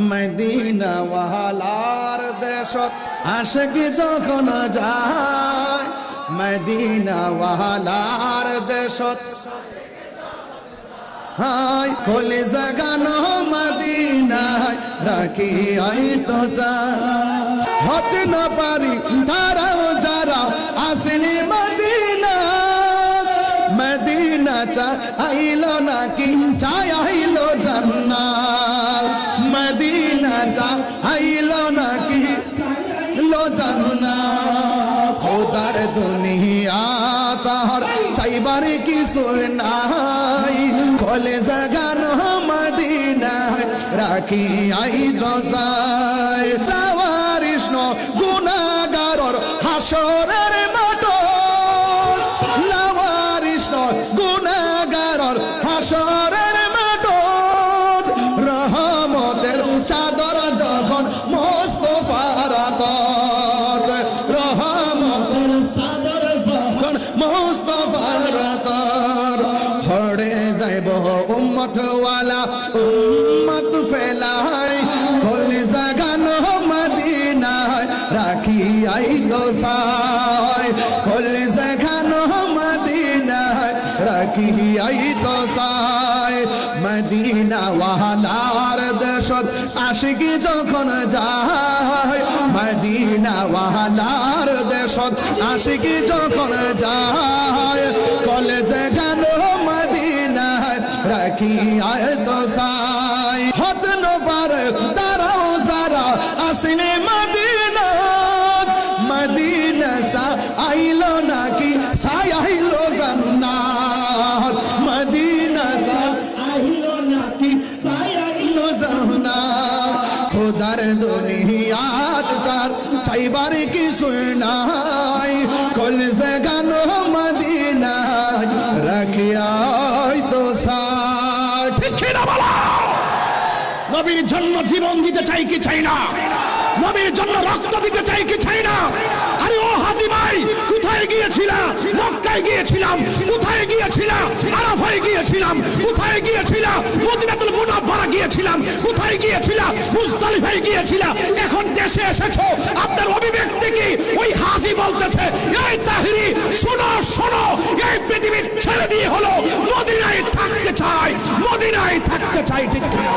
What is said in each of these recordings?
Medina ওয়ালার দেশত আশিক যখন যায়, মদিনা ওয়ালার দেশত হাই কলিজা গান মদিনায় রাখি আই তো যায়। হতে না পারি তারাও যারা আসেনি মদিনা, মদিনা চাইলো নাকি চাইলো জান্নাত, মদিনা চাইলো নাকি লো জান্নাত। খোদার দুনিয়া তাহার সাইবার কিছু নাই, কলেজা গান মদিনায় রাখি আই দোসাই। লাওয়ারিস ন গুনাহগারর হাসরের মাঠ, লাওয়ারিস ন গুনাহগারর হাসরের মাঠ। রহমতের চাদর যখন মুস্তাফার আতত, রহমতের চাদর যখন মুস্তাফার আতত। হড়ে যাইব উম্মত ওয়ালা উম্মত ফেলাই, কলিজা গান মদিনায় রাখি আই দোসাই, কলিজা গান মদিনায় রাখি আই দোসাই। মদিনা ওয়ালার দেশত আশিক যখন যায়, মদিনা ওয়ালার দেশত আশিক যখন যায়, কলেজা গান মদিনায় রাখি আয় দোসাই। হত নবার তারাও যারা আসেনি মদিনা, মদিনা আইলো নাকি আইলো জান্নাত, মদিনা আইলো নাকি আইলো জান্নাত। খোদার দুনিয়াত চাইবার কিছু নাই, কলিজা গান মদিনায় রাখিয়াই তো সাথ। ঠিক না বলা? নবীর জন্য জীবন দিতে চাই কি চাই না? নবীর জন্য রক্ত দিতে চাই কি চাই না? আরে ও হাজী ভাই, কোথায় গিয়েছিলাম? মক্কায় গিয়েছিলাম, কোথায় গিয়েছিলাম? আরাফায় গিয়েছিলাম, কোথায় গিয়েছিলাম? মদিনাতুল মুনাওয়ারা গিয়েছিলাম, কোথায় গিয়েছিলাম? মুজদালিফায় গিয়েছিলাম। এখন দেশে এসেছো, আপনার অভিব্যক্তি কি? ওই হাজী বলতেছে, এই তাহরি শোনো শোনো, এই পৃথিবী ছেড়ে দিয়ে হলো মদিনায় থাকতে চাই, মদিনায় থাকতে চাই। ঠিক না?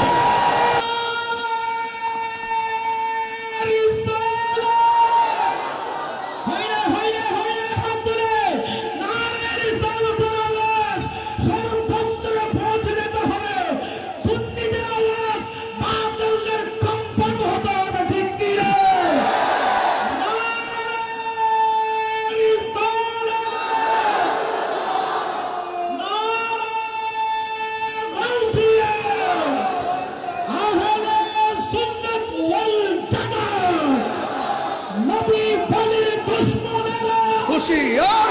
খুশি আর